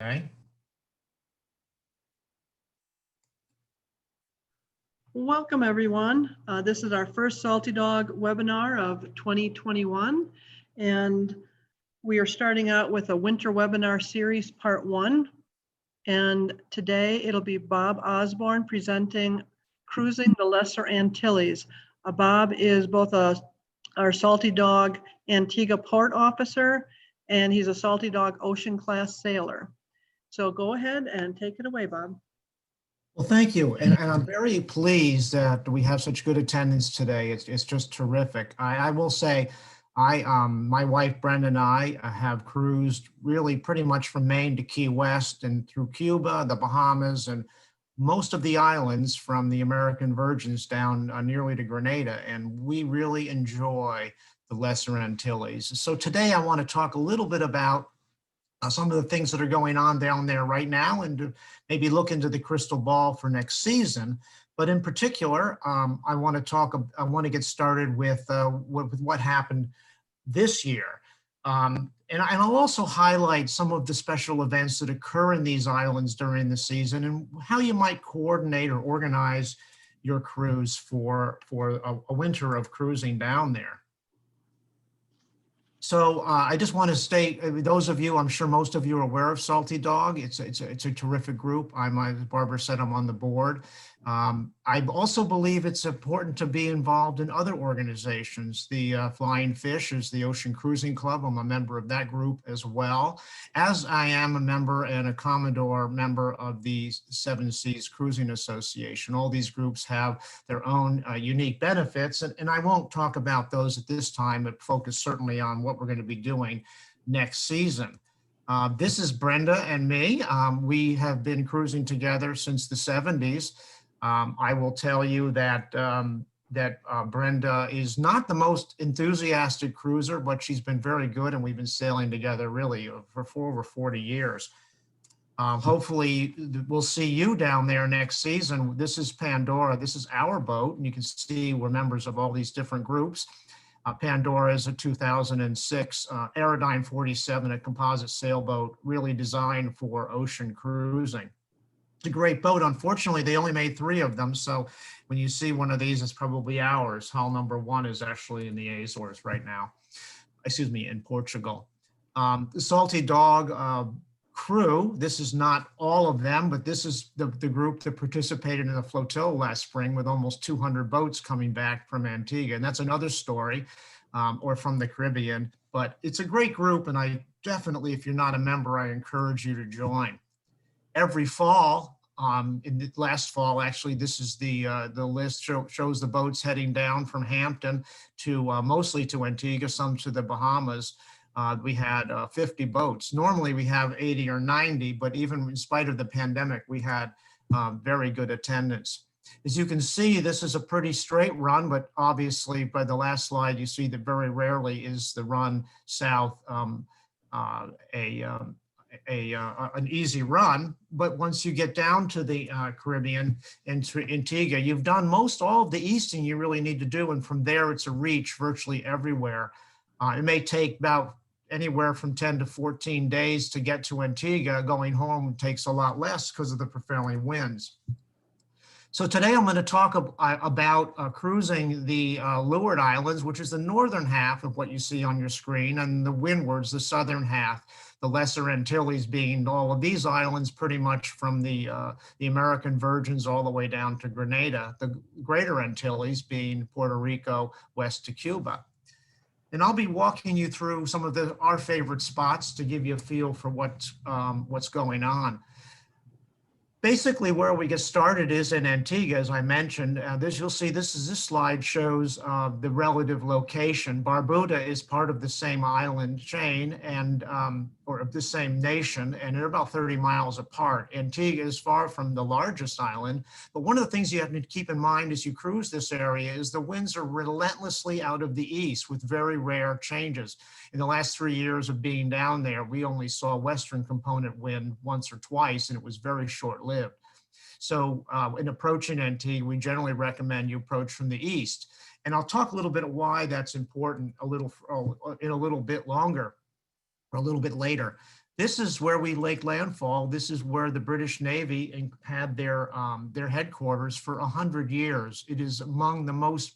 Okay. Welcome, everyone. This is our first Salty Dog webinar of 2021, and we are starting out with a winter webinar series, part 1. And today it'll be Bob Osborn presenting Cruising the Lesser Antilles. Bob is both our Salty Dog Antigua port officer, and he's a Salty Dog ocean class sailor. So go ahead and take it away, Bob. Well, thank you. And I'm very pleased that we have such good attendance today. It's just terrific. I will say, my wife Brenda and I have cruised really pretty much from Maine to Key West and through Cuba, the Bahamas, and most of the islands from the American Virgins down nearly to Grenada. And we really enjoy the Lesser Antilles. So today I want to talk a little bit about some of the things that are going on down there right now, and to maybe look into the crystal ball for next season. But in particular, I want to get started with what happened this year. And I'll also highlight some of the special events that occur in these islands during the season and how you might coordinate or organize your cruise for a winter of cruising down there. So I just want to state, those of you, I'm sure most of you are aware of Salty Dog. It's a terrific group. As Barbara said, I'm on the board. I also believe it's important to be involved in other organizations. The Flying Fish is the Ocean Cruising Club. I'm a member of that group as well, as I am a member and a Commodore member of the Seven Seas Cruising Association. All these groups have their own unique benefits, and I won't talk about those at this time, but focus certainly on what we're going to be doing next season. This is Brenda and me. We have been cruising together since the 70s. I will tell you that Brenda is not the most enthusiastic cruiser, but she's been very good, and we've been sailing together really for over 40 years. Hopefully we'll see you down there next season. This is Pandora. This is our boat, and you can see we're members of all these different groups. Pandora is a 2006 Aerodyne 47, a composite sailboat really designed for ocean cruising. It's a great boat. Unfortunately, they only made 3 of them. So when you see one of these, it's probably ours. Hull number 1 is actually in the Azores right now. Excuse me, in Portugal. The Salty Dog crew, this is not all of them, but this is the group that participated in the flotilla last spring with almost 200 boats coming back from Antigua. And that's another story, or from the Caribbean. But it's a great group, and I definitely, if you're not a member, I encourage you to join. Every fall, in the last fall, actually, this is the list shows the boats heading down from Hampton to mostly to Antigua, some to the Bahamas. We had 50 boats. Normally we have 80 or 90, but even in spite of the pandemic, we had very good attendance. As you can see, this is a pretty straight run, but obviously by the last slide, you see that very rarely is the run south an easy run. But once you get down to the Caribbean and to Antigua, you've done all of the easting you really need to do. And from there, it's a reach virtually everywhere. It may take about anywhere from 10 to 14 days to get to Antigua. Going home takes a lot less because of the prevailing winds. So today I'm going to talk about cruising the Leeward Islands, which is the northern half of what you see on your screen, and the Windwards, the southern half, the Lesser Antilles being all of these islands pretty much from the American Virgins all the way down to Grenada, the Greater Antilles being Puerto Rico west to Cuba. And I'll be walking you through some of our favorite spots to give you a feel for what's going on. Basically, where we get started is in Antigua, as I mentioned. You'll see this slide shows the relative location. Barbuda is part of the same island chain and or of the same nation, and they're about 30 miles apart. Antigua is far from the largest island, but one of the things you have to keep in mind as you cruise this area is the winds are relentlessly out of the east with very rare changes. In the last 3 years of being down there, we only saw western component wind once or twice, and it was very short-lived. So in approaching Antigua, we generally recommend you approach from the east. And I'll talk a little bit of why that's important in a little bit longer, or a little bit later. This is where we lake landfall. This is where the British Navy had their headquarters for 100 years. It is among the most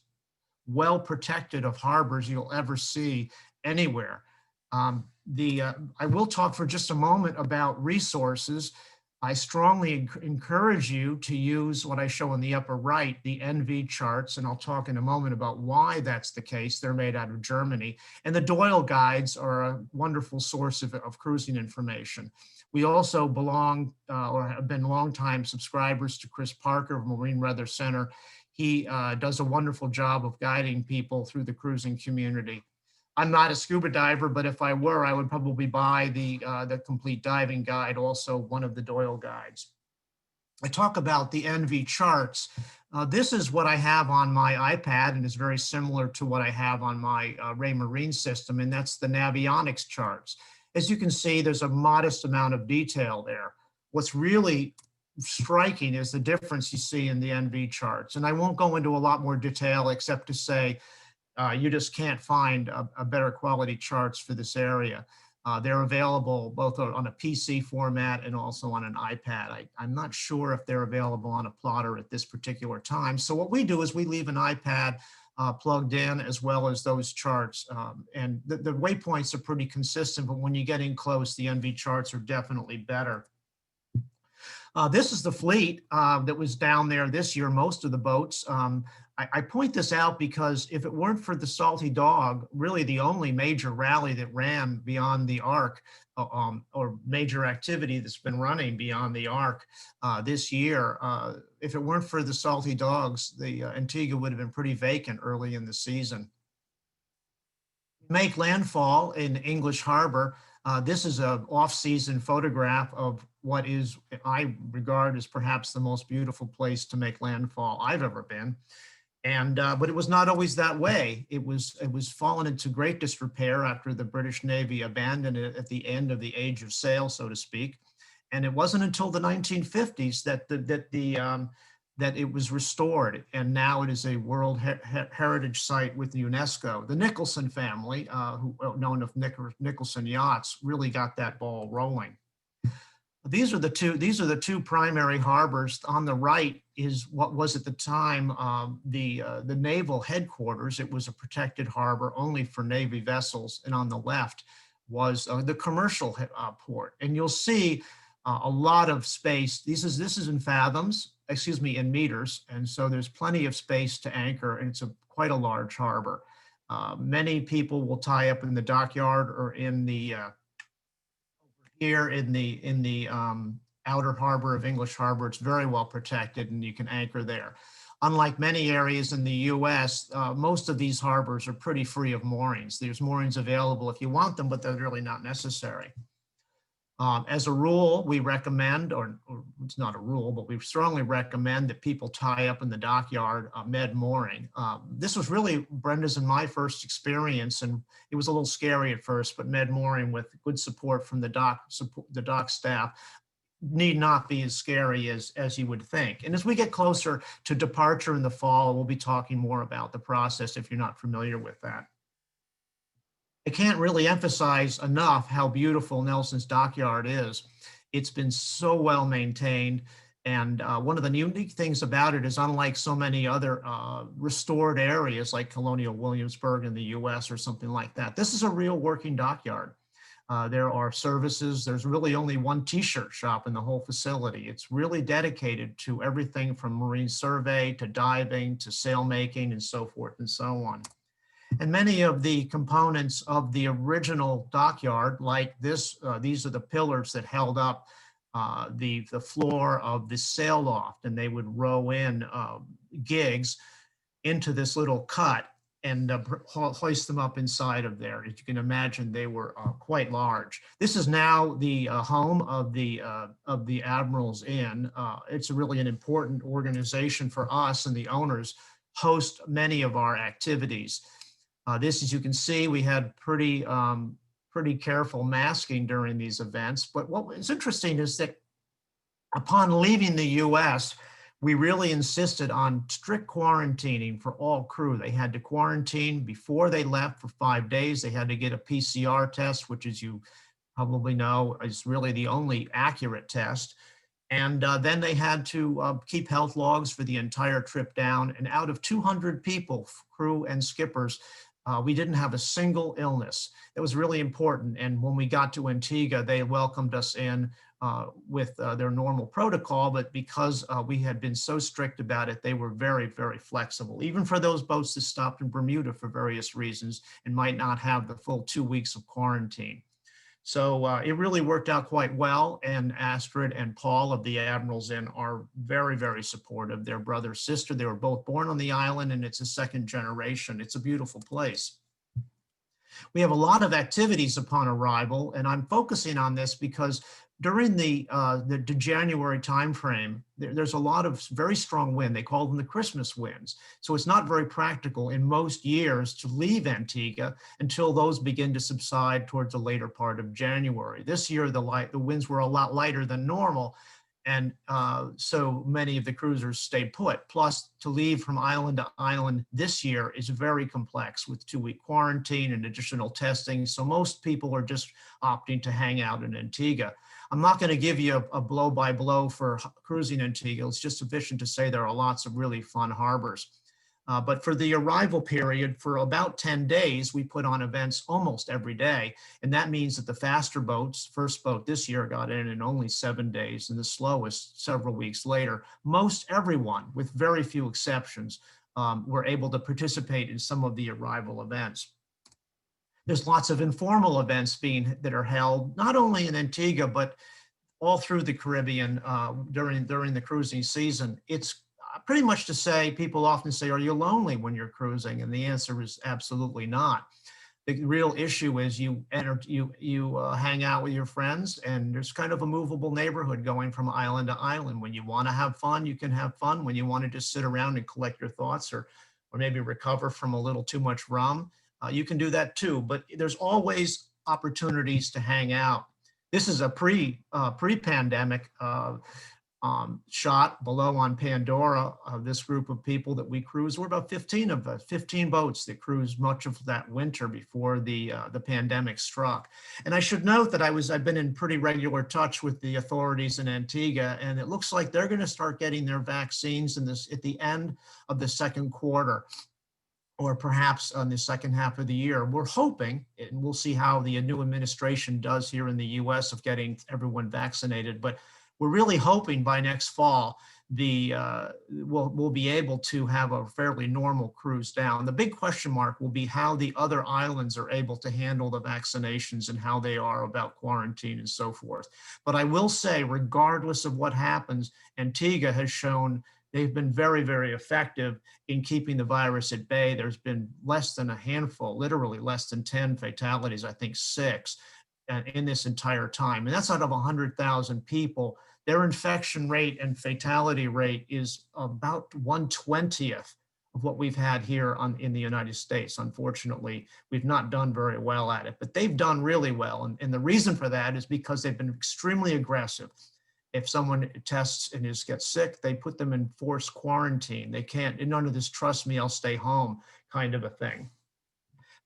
well protected of harbors you'll ever see anywhere. I will talk for just a moment about resources. I strongly encourage you to use what I show in the upper right, the NV charts, and I'll talk in a moment about why that's the case. They're made out of Germany. And the Doyle guides are a wonderful source of cruising information. We also belong or have been longtime subscribers to Chris Parker of Marine Weather Center. He does a wonderful job of guiding people through the cruising community. I'm not a scuba diver, but if I were, I would probably buy the complete diving guide, also one of the Doyle guides. I talk about the NV charts. This is what I have on my iPad, and is very similar to what I have on my Ray Marine system, and that's the Navionics charts. As you can see, there's a modest amount of detail there. What's really striking is the difference you see in the NV charts. And I won't go into a lot more detail except to say, you just can't find a better quality charts for this area. They're available both on a PC format and also on an iPad. I'm not sure if they're available on a plotter at this particular time. So what we do is we leave an iPad plugged in, as well as those charts. And the waypoints are pretty consistent, but when you get in close, the NV charts are definitely better. This is the fleet that was down there this year, most of the boats. I point this out because if it weren't for the Salty Dog, really the only major rally that ran beyond the arc, or major activity that's been running beyond the arc this year, if it weren't for the Salty Dogs, the Antigua would have been pretty vacant early in the season. Make landfall in English Harbor. This is an off-season photograph of what is, I regard as perhaps the most beautiful place to make landfall I've ever been. And but it was not always that way. It was fallen into great disrepair after the British Navy abandoned it at the end of the age of sail, so to speak. And it wasn't until the 1950s that it was restored, and now it is a World Heritage Site with UNESCO. The Nicholson family, who known as Nicholson Yachts, really got that ball rolling. These are the two primary harbors. On the right is what was at the time the naval headquarters. It was a protected harbor only for Navy vessels, and on the left was the commercial port. And you'll see a lot of space. This is in fathoms, excuse me, in meters, and so there's plenty of space to anchor, and it's quite a large harbor. Many people will tie up in the dockyard or in the here in the outer harbor of English Harbor. It's very well protected, and you can anchor there. Unlike many areas in the U.S., most of these harbors are pretty free of moorings. There's moorings available if you want them, but they're really not necessary. As a rule, we recommend, or it's not a rule, but we strongly recommend that people tie up in the dockyard med mooring. This was really Brenda's and my first experience, and it was a little scary at first, but med mooring with good support from the dock staff need not be as scary as you would think. And as we get closer to departure in the fall, we'll be talking more about the process if you're not familiar with that. I can't really emphasize enough how beautiful Nelson's Dockyard is. It's been so well maintained, and one of the unique things about it is, unlike so many other restored areas like Colonial Williamsburg in the US or something like that, this is a real working dockyard. There are services. There's really only one t-shirt shop in the whole facility. It's really dedicated to everything from marine survey to diving to sail making and so forth and so on. And many of the components of the original dockyard, like this, these are the pillars that held up the floor of the sail loft, and they would row in gigs into this little cut and hoist them up inside of there. As you can imagine, they were quite large. This is now the home of the Admiral's Inn. It's really an important organization for us, and the owners host many of our activities. This, as you can see, we had pretty careful masking during these events. But what is interesting is that upon leaving the U.S., we really insisted on strict quarantining for all crew. They had to quarantine before they left for 5 days. They had to get a PCR test, which, as you probably know is really the only accurate test. And then they had to keep health logs for the entire trip down. And out of 200 people, crew and skippers, we didn't have a single illness. That was really important. And when we got to Antigua, they welcomed us in with their normal protocol, but because we had been so strict about it, they were very, very flexible, even for those boats that stopped in Bermuda for various reasons and might not have the full 2 weeks of quarantine. So it really worked out quite well. And Astrid and Paul of the Admirals Inn are very, very supportive. Their brother, sister, they were both born on the island, and it's a second generation. It's a beautiful place. We have a lot of activities upon arrival, and I'm focusing on this because during the January timeframe, there's a lot of very strong wind. They call them the Christmas winds. So it's not very practical in most years to leave Antigua until those begin to subside towards the later part of January. This year, the winds were a lot lighter than normal, and so many of the cruisers stayed put. Plus, to leave from island to island this year is very complex with 2-week quarantine and additional testing. So most people are just opting to hang out in Antigua. I'm not going to give you a blow-by-blow for cruising Antigua. It's just sufficient to say there are lots of really fun harbors. But for the arrival period, for about 10 days, we put on events almost every day. And that means that the faster boats, first boat this year got in only 7 days, and the slowest several weeks later. Most everyone, with very few exceptions, were able to participate in some of the arrival events. There's lots of informal events that are held, not only in Antigua, but all through the Caribbean during the cruising season. It's pretty much to say, people often say, are you lonely when you're cruising? And the answer is absolutely not. The real issue is you hang out with your friends, and there's kind of a movable neighborhood going from island to island. When you want to have fun, you can have fun. When you want to just sit around and collect your thoughts or maybe recover from a little too much rum, you can do that too. But there's always opportunities to hang out. This is a pre-pandemic shot below on Pandora of this group of people that we cruise. We're about 15 of us, 15 boats that cruised much of that winter before the pandemic struck. And I should note that I've been in pretty regular touch with the authorities in Antigua, and it looks like they're going to start getting their vaccines at the end of the second quarter, or perhaps on the second half of the year. We're hoping, and we'll see how the new administration does here in the US of getting everyone vaccinated, but we're really hoping by next fall, we'll be able to have a fairly normal cruise down. The big question mark will be how the other islands are able to handle the vaccinations and how they are about quarantine and so forth. But I will say, regardless of what happens, Antigua has shown they've been very, very effective in keeping the virus at bay. There's been less than a handful, literally less than 10 fatalities, I think 6 in this entire time. And that's out of 100,000 people. Their infection rate and fatality rate is about 1/20th of what we've had here in the United States. Unfortunately, we've not done very well at it, but they've done really well. And the reason for that is because they've been extremely aggressive. If someone tests and gets sick, they put them in forced quarantine. They can't, none of this, trust me, I'll stay home kind of a thing.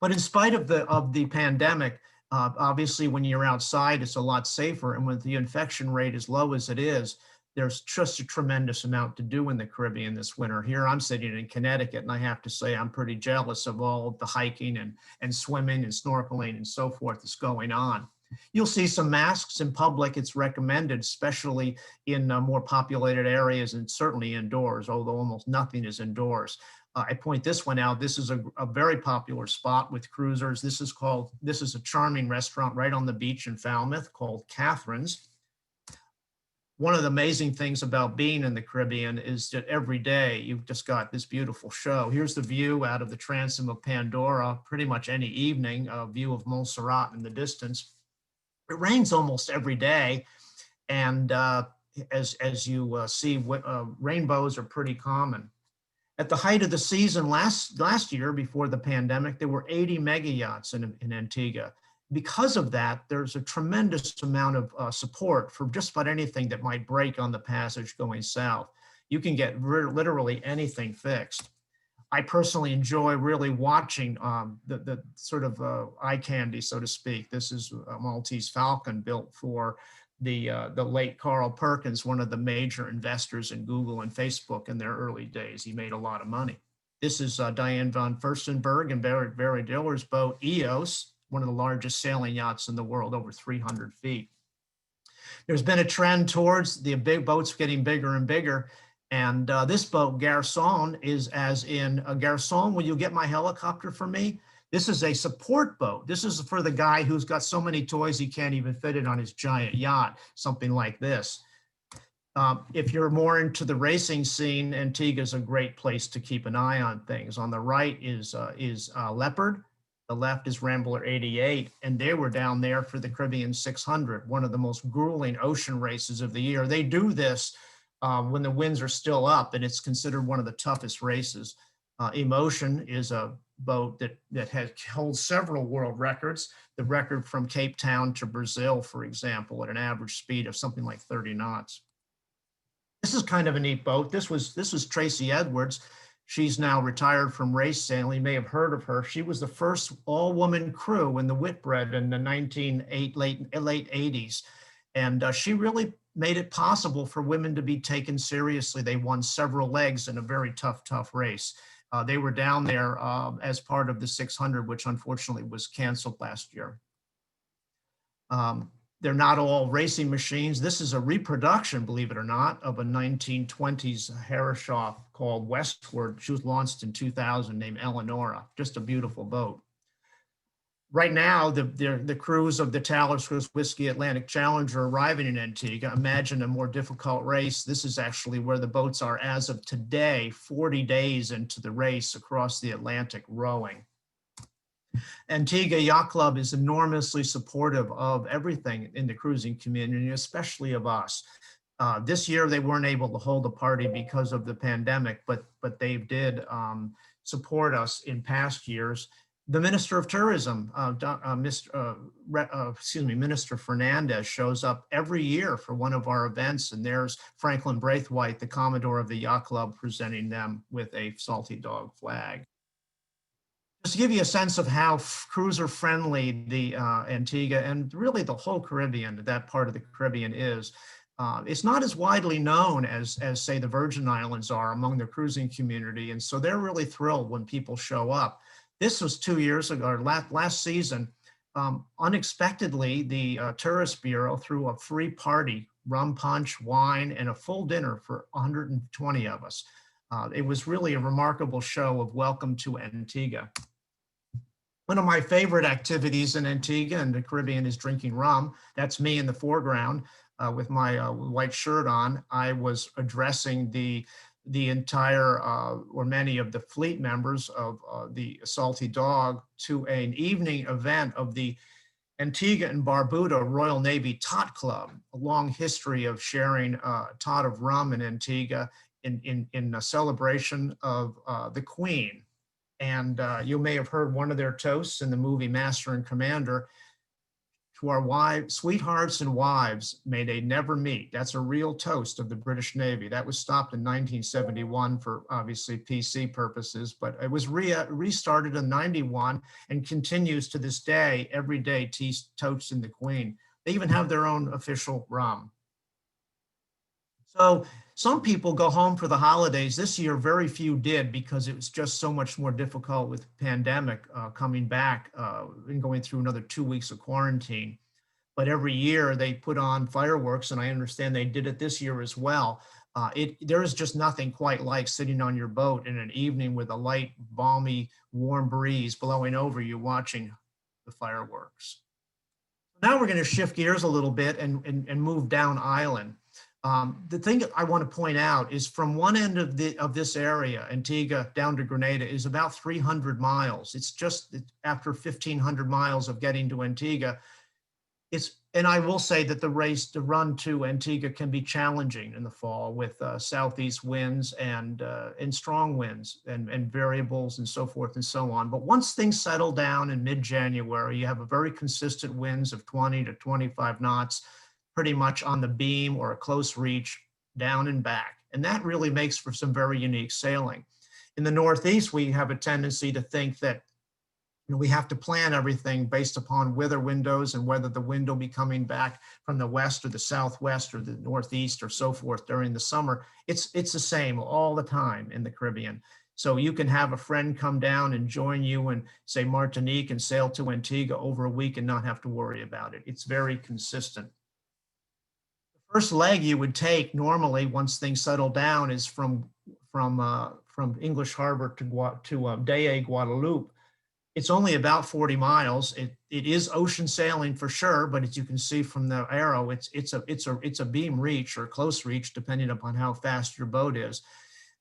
But in spite of the pandemic, obviously when you're outside, it's a lot safer. And with the infection rate as low as it is, there's just a tremendous amount to do in the Caribbean this winter. Here I'm sitting in Connecticut, and I have to say I'm pretty jealous of all of the hiking and swimming and snorkeling and so forth that's going on. You'll see some masks in public. It's recommended, especially in more populated areas and certainly indoors, although almost nothing is indoors. I point this one out. This is a very popular spot with cruisers. This is a charming restaurant right on the beach in Falmouth called Catherine's. One of the amazing things about being in the Caribbean is that every day you've just got this beautiful show. Here's the view out of the transom of Pandora, pretty much any evening, a view of Montserrat in the distance. It rains almost every day, and as you see, rainbows are pretty common. At the height of the season last year, before the pandemic, there were 80 mega yachts in Antigua. Because of that, there's a tremendous amount of support for just about anything that might break on the passage going south. You can get literally anything fixed. I personally enjoy really watching the sort of eye candy, so to speak. This is a Maltese Falcon built for the late Carl Perkins, one of the major investors in Google and Facebook in their early days. He made a lot of money. This is Diane von Furstenberg and Barry Diller's boat, EOS, one of the largest sailing yachts in the world, over 300 feet. There's been a trend towards the big boats getting bigger and bigger. And this boat, Garçon, is as in, Garçon, will you get my helicopter for me? This is a support boat. This is for the guy who's got so many toys he can't even fit it on his giant yacht, something like this. If you're more into the racing scene, Antigua is a great place to keep an eye on things. On the right is Leopard. The left is Rambler 88, and they were down there for the Caribbean 600, one of the most grueling ocean races of the year. They do this when the winds are still up, and it's considered one of the toughest races. Emotion is a boat that holds several world records. The record from Cape Town to Brazil, for example, at an average speed of something like 30 knots. This is kind of a neat boat. This was Tracy Edwards. She's now retired from race sailing. You may have heard of her. She was the first all-woman crew in the Whitbread in the late 80s. And she really made it possible for women to be taken seriously. They won several legs in a very tough race. They were down there as part of the 600, which unfortunately was canceled last year. They're not all racing machines. This is a reproduction, believe it or not, of a 1920s Herreshoff called Westward. She was launched in 2000, named Eleonora. Just a beautiful boat. Right now, the crews of the Talisker Whiskey Atlantic Challenger arriving in Antigua. Imagine a more difficult race. This is actually where the boats are as of today, 40 days into the race across the Atlantic rowing. Antigua Yacht Club is enormously supportive of everything in the cruising community, especially of us. This year, they weren't able to hold a party because of the pandemic, but they did support us in past years. The Minister of Tourism, Minister Fernandez, shows up every year for one of our events, and there's Franklin Braithwaite, the Commodore of the Yacht Club, presenting them with a Salty Dog flag. Just to give you a sense of how cruiser-friendly the Antigua and really the whole Caribbean, that part of the Caribbean is, it's not as widely known as say the Virgin Islands are among the cruising community, and so they're really thrilled when people show up. This was 2 years ago, or last season. Unexpectedly, the Tourist Bureau threw a free party, rum punch, wine, and a full dinner for 120 of us. It was really a remarkable show of welcome to Antigua. One of my favorite activities in Antigua and the Caribbean is drinking rum. That's me in the foreground with my white shirt on. I was addressing the entire or many of the fleet members of the Salty Dog to an evening event of the Antigua and Barbuda Royal Navy Tot Club, a long history of sharing tot of rum in Antigua in a celebration of the Queen. And you may have heard one of their toasts in the movie Master and Commander. To our wives, sweethearts and wives, may they never meet. That's a real toast of the British Navy. That was stopped in 1971 for obviously PC purposes, but it was restarted in 91 and continues to this day, every day, toasting the Queen. They even have their own official rum. So some people go home for the holidays. This year, very few did because it was just so much more difficult with the pandemic coming back and going through another 2 weeks of quarantine. But every year they put on fireworks, and I understand they did it this year as well. There is just nothing quite like sitting on your boat in an evening with a light, balmy, warm breeze blowing over you watching the fireworks. Now we're going to shift gears a little bit and move down island. The thing that I want to point out is from one end of this area, Antigua down to Grenada, is about 300 miles. It's just after 1,500 miles of getting to Antigua. And I will say that the run to Antigua can be challenging in the fall with southeast winds and strong winds and variables and so forth and so on. But once things settle down in mid-January, you have a very consistent winds of 20 to 25 knots, pretty much on the beam or a close reach, down and back. And that really makes for some very unique sailing. In the Northeast, we have a tendency to think that we have to plan everything based upon weather windows and whether the wind will be coming back from the west or the southwest or the northeast or so forth during the summer. It's the same all the time in the Caribbean. So you can have a friend come down and join you in, say, Martinique and sail to Antigua over a week and not have to worry about it. It's very consistent. The first leg you would take normally once things settle down is from English Harbor to Daya, Guadeloupe. It's only about 40 miles. It is ocean sailing for sure, but as you can see from the arrow, it's a beam reach or close reach, depending upon how fast your boat is.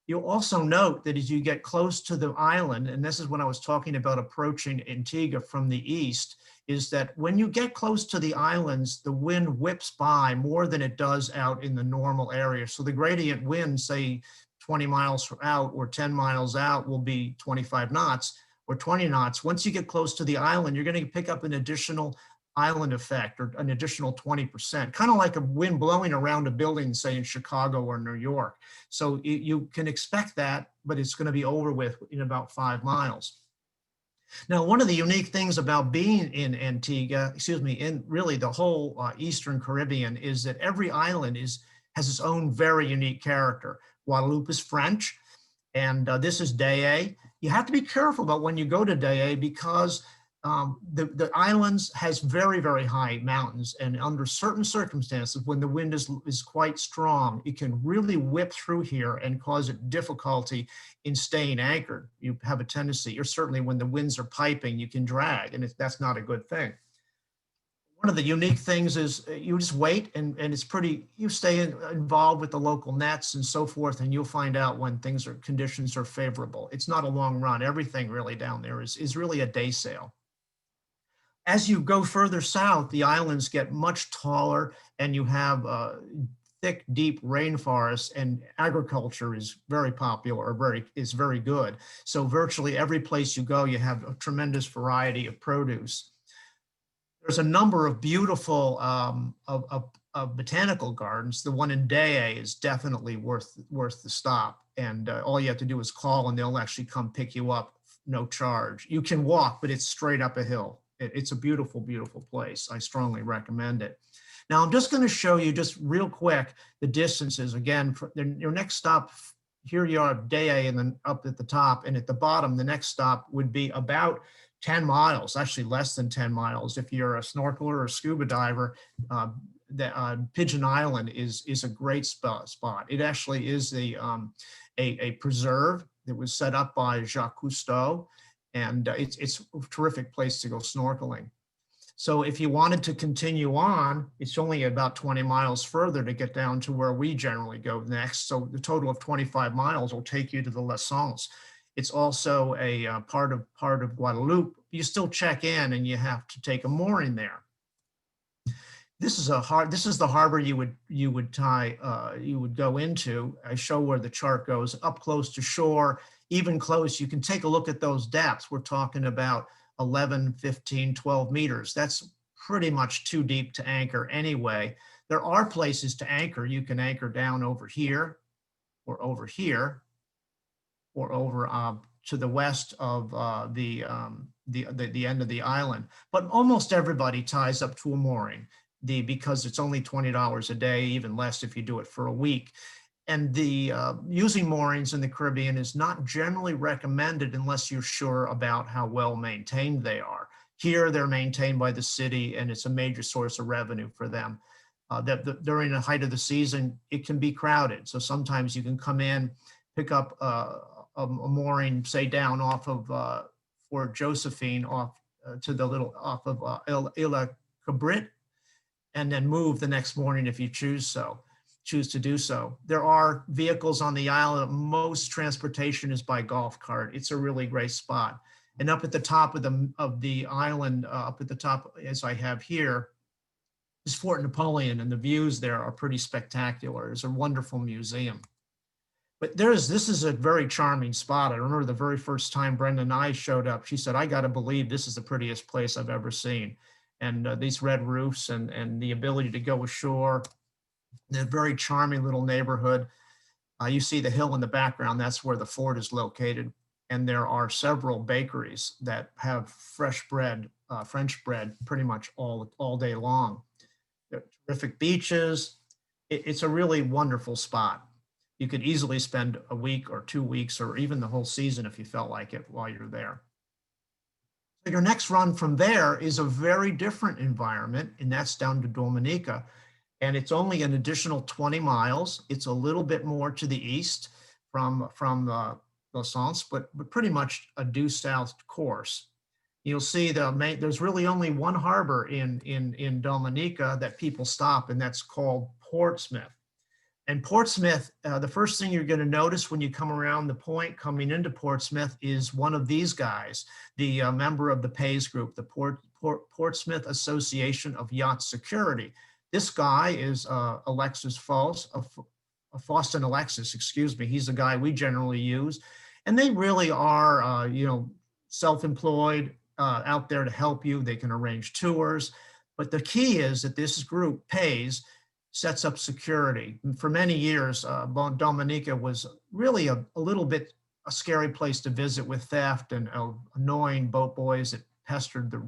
You'll also note that as you get close to the island, and this is when I was talking about approaching Antigua from the east, is that when you get close to the islands, the wind whips by more than it does out in the normal area. So the gradient wind, say 20 miles out or 10 miles out, will be 25 knots. Or 20 knots. Once you get close to the island, you're going to pick up an additional island effect or an additional 20%, kind of like a wind blowing around a building, say in Chicago or New York. So you can expect that, but it's going to be over with in about 5 miles. Now, one of the unique things about being in Antigua, in really the whole Eastern Caribbean, is that every island has its own very unique character. Guadeloupe is French, and this is Daya. You have to be careful about when you go to Daya because the islands has very, very high mountains, and under certain circumstances, when the wind is quite strong, it can really whip through here and cause it difficulty in staying anchored. You have a tendency, or certainly when the winds are piping, you can drag, and that's not a good thing. One of the unique things is you just wait and it's you stay involved with the local nets and so forth, and you'll find out when conditions are favorable. It's not a long run. Everything really down there is really a day sail. As you go further south, the islands get much taller and you have thick, deep rainforests, and agriculture is very popular or is very good. So virtually every place you go, you have a tremendous variety of produce. There's a number of beautiful botanical gardens. The one in Daya is definitely worth the stop. And all you have to do is call and they'll actually come pick you up, no charge. You can walk, but it's straight up a hill. It's a beautiful, beautiful place. I strongly recommend it. Now, I'm just going to show you just real quick the distances. Again, your next stop, here you are, Daya, and then up at the top. And at the bottom, the next stop would be about 10 miles, actually less than 10 miles. If you're a snorkeler or a scuba diver, Pigeon Island is a great spot. It actually is a preserve that was set up by Jacques Cousteau, and it's a terrific place to go snorkeling. So if you wanted to continue on, it's only about 20 miles further to get down to where we generally go next. So the total of 25 miles will take you to the Les Sens. It's also a part of Guadeloupe. You still check in and you have to take a mooring there. This is the harbor you would go into. I show where the chart goes up close to shore, even close. You can take a look at those depths. We're talking about 11, 15, 12 meters. That's pretty much too deep to anchor anyway. There are places to anchor. You can anchor down over here or over here, or over to the west of the end of the island. But almost everybody ties up to a mooring because it's only $20 a day, even less if you do it for a week. And using moorings in the Caribbean is not generally recommended unless you're sure about how well maintained they are. Here, they're maintained by the city, and it's a major source of revenue for them. During the height of the season, it can be crowded. So sometimes you can come in, pick up a mooring, say down off of Fort Josephine, off of Ile Cabrit, and then move the next morning if you choose to do so. There are vehicles on the island. Most transportation is by golf cart. It's a really great spot. And up at the top of the island, up at the top, as I have here, is Fort Napoleon, and the views there are pretty spectacular. It's a wonderful museum. But this is a very charming spot. I remember the very first time Brenda and I showed up, she said, I got to believe this is the prettiest place I've ever seen. And these red roofs and the ability to go ashore, the very charming little neighborhood. You see the hill in the background, that's where the fort is located. And there are several bakeries that have fresh bread, French bread, pretty much all day long. There are terrific beaches. It's a really wonderful spot. You could easily spend a week or 2 weeks or even the whole season if you felt like it while you're there. So your next run from there is a very different environment, and that's down to Dominica. And it's only an additional 20 miles. It's a little bit more to the east from Los Angeles, but pretty much a due south course. You'll see there's really only one harbor in Dominica that people stop, and that's called Portsmouth. And Portsmouth, the first thing you're going to notice when you come around the point coming into Portsmouth is one of these guys, the member of the PAYS group, the Portsmouth Association of Yacht Security. This guy is Alexis Faustin Alexis, excuse me. He's the guy we generally use. And they really are, self-employed, out there to help you. They can arrange tours. But the key is that this group, PAYS, sets up security. And for many years, Dominica was really a little bit a scary place to visit with theft and annoying boat boys that pestered the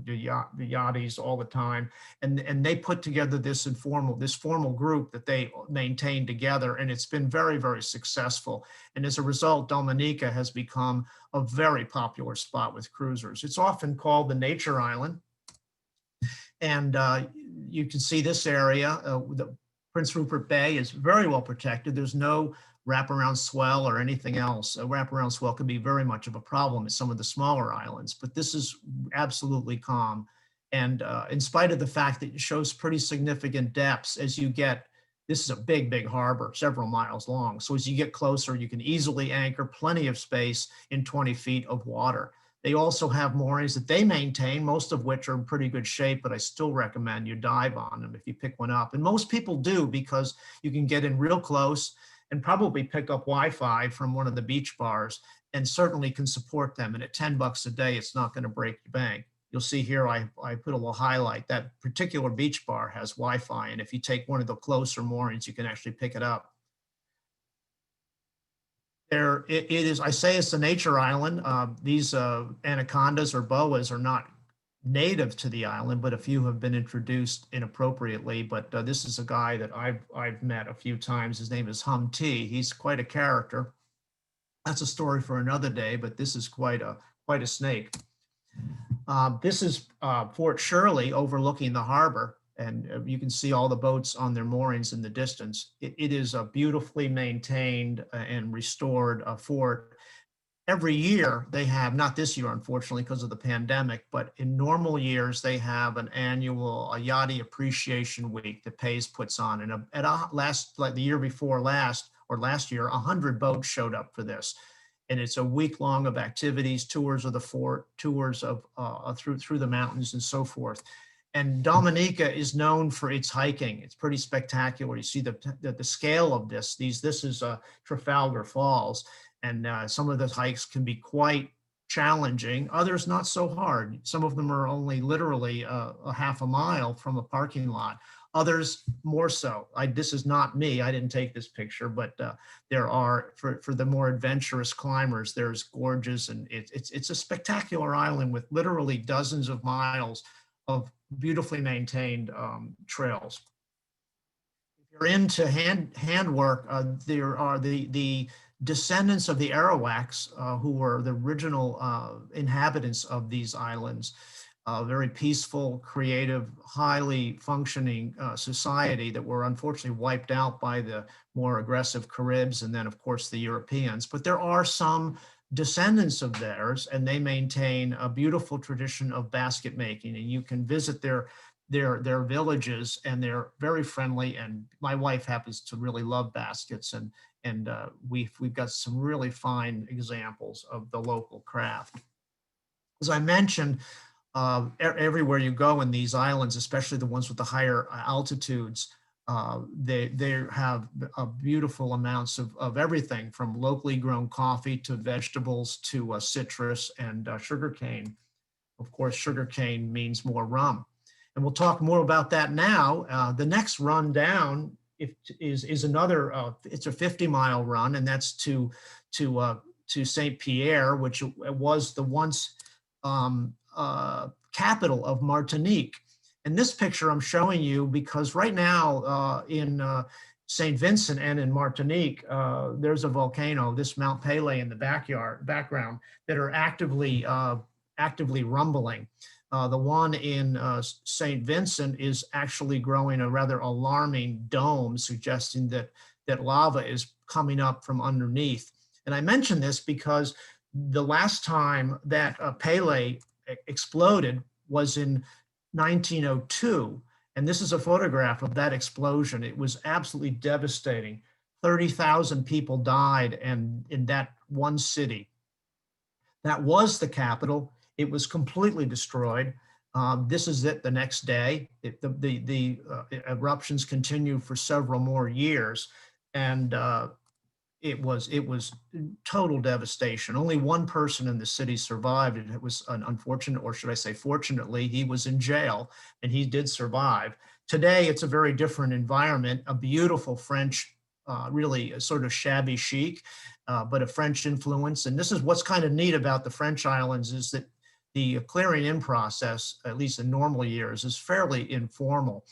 yachties all the time. And they put together this formal group that they maintain together, and it's been very, very successful. And as a result, Dominica has become a very popular spot with cruisers. It's often called the Nature Island. And you can see this area, the Prince Rupert Bay is very well protected. There's no wraparound swell or anything else. A wraparound swell can be very much of a problem in some of the smaller islands, but this is absolutely calm. And in spite of the fact that it shows pretty significant depths as you get, this is a big, big harbor, several miles long. So as you get closer, you can easily anchor plenty of space in 20 feet of water. They also have moorings that they maintain, most of which are in pretty good shape, but I still recommend you dive on them if you pick one up. And most people do, because you can get in real close and probably pick up Wi-Fi from one of the beach bars, and certainly can support them. And at $10 a day, it's not going to break your bank. You'll see here, I put a little highlight. That particular beach bar has Wi-Fi, and if you take one of the closer moorings, you can actually pick it up. It is, I say it's a nature island. These anacondas or boas are not native to the island, but a few have been introduced inappropriately. But this is a guy that I've met a few times. His name is Hum T. He's quite a character. That's a story for another day, but this is quite a snake. This is Fort Shirley overlooking the harbor. And you can see all the boats on their moorings in the distance. It is a beautifully maintained and restored fort. Every year they have, not this year, unfortunately, because of the pandemic, but in normal years, they have an annual Yachty Appreciation Week that PAYS puts on. And like the year before last, or last year, 100 boats showed up for this. And it's a week long of activities, tours of the fort, tours of through the mountains and so forth. And Dominica is known for its hiking. It's pretty spectacular. You see the scale of this. This is Trafalgar Falls, and some of the hikes can be quite challenging. Others not so hard. Some of them are only literally a half a mile from a parking lot. Others more so. This is not me. I didn't take this picture, but there are, for the more adventurous climbers, there's gorges, and it's a spectacular island with literally dozens of miles of beautifully maintained trails. If you're into handwork, there are the descendants of the Arawaks, who were the original inhabitants of these islands. Very peaceful, creative, highly functioning society that were unfortunately wiped out by the more aggressive Caribs and then, of course, the Europeans. But there are some descendants of theirs, and they maintain a beautiful tradition of basket making, and you can visit their villages, and they're very friendly. And my wife happens to really love baskets, and we've got some really fine examples of the local craft. As I mentioned, everywhere you go in these islands, especially the ones with the higher altitudes, they have beautiful amounts of everything from locally grown coffee to vegetables to citrus and sugarcane. Of course, sugarcane means more rum. And we'll talk more about that now. The next run down is another, it's a 50-mile run, and that's to St. Pierre, which was the once capital of Martinique. And this picture I'm showing you because right now in St. Vincent and in Martinique, there's a volcano, this Mount Pelée in the background, that are actively rumbling. The one in St. Vincent is actually growing a rather alarming dome, suggesting that lava is coming up from underneath. And I mention this because the last time that Pelée exploded was in 1902. And this is a photograph of that explosion. It was absolutely devastating. 30,000 people died and in that one city. That was the capital. It was completely destroyed. This is it the next day. The eruptions continued for several more years. And it was total devastation. Only one person in the city survived, and it was unfortunate, or should I say fortunately, he was in jail and he did survive. Today, it's a very different environment, a beautiful French, really a sort of shabby chic, but a French influence. And this is what's kind of neat about the French islands is that the clearing in process, at least in normal years, is fairly informal.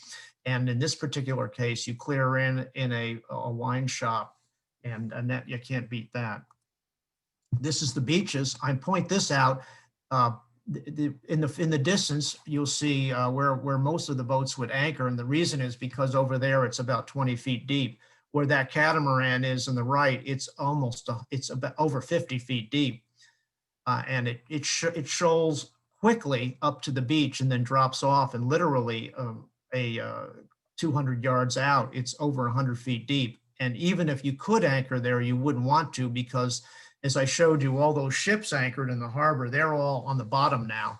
And in this particular case, you clear in a wine shop, and Annette, you can't beat that. This is the beaches. I point this out. In the distance, you'll see where most of the boats would anchor, and the reason is because over there it's about 20 feet deep. Where that catamaran is on the right, it's about over 50 feet deep, and it shoals quickly up to the beach and then drops off, and literally 200 yards out, it's over 100 feet deep. And even if you could anchor there, you wouldn't want to because, as I showed you, all those ships anchored in the harbor, they're all on the bottom now.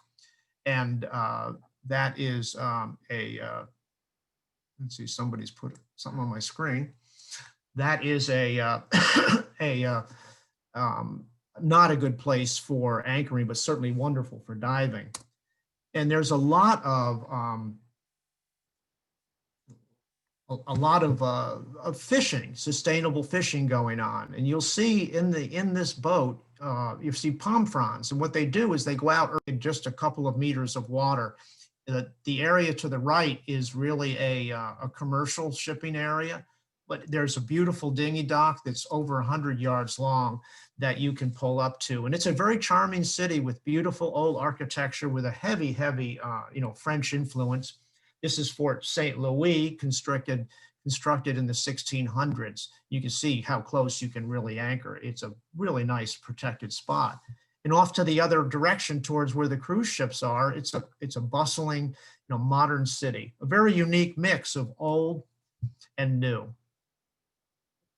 And that is let's see, somebody's put something on my screen. That is not a good place for anchoring, but certainly wonderful for diving. And there's a lot of fishing, sustainable fishing going on. And you'll see in this boat, you see palm fronds. And what they do is they go out in just a couple of meters of water. The area to the right is really a commercial shipping area, but there's a beautiful dinghy dock that's over 100 yards long that you can pull up to. And it's a very charming city with beautiful old architecture with a heavy, French influence. This is Fort St. Louis, constructed in the 1600s. You can see how close you can really anchor. It's a really nice protected spot. And off to the other direction towards where the cruise ships are, it's a bustling, modern city, a very unique mix of old and new.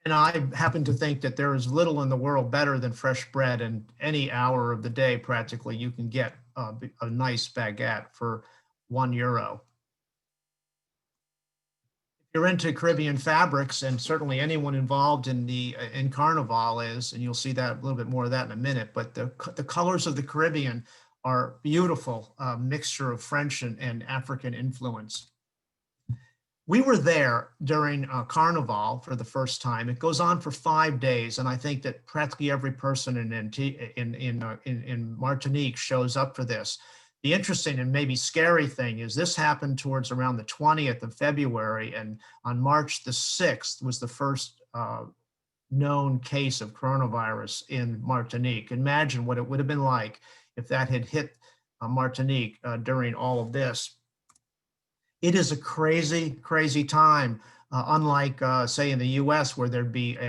And I happen to think that there is little in the world better than fresh bread, and any hour of the day, practically, you can get a nice baguette for €1. You're into Caribbean fabrics, and certainly anyone involved in Carnival is, and you'll see that a little bit more of that in a minute, but the colors of the Caribbean are beautiful, mixture of French and African influence. We were there during Carnival for the first time. It goes on for 5 days, and I think that practically every person in Martinique shows up for this. The interesting and maybe scary thing is this happened towards around the 20th of February, and on March the 6th was the first known case of coronavirus in Martinique. Imagine what it would have been like if that had hit Martinique during all of this. It is a crazy, crazy time, unlike, say, in the US, where there'd be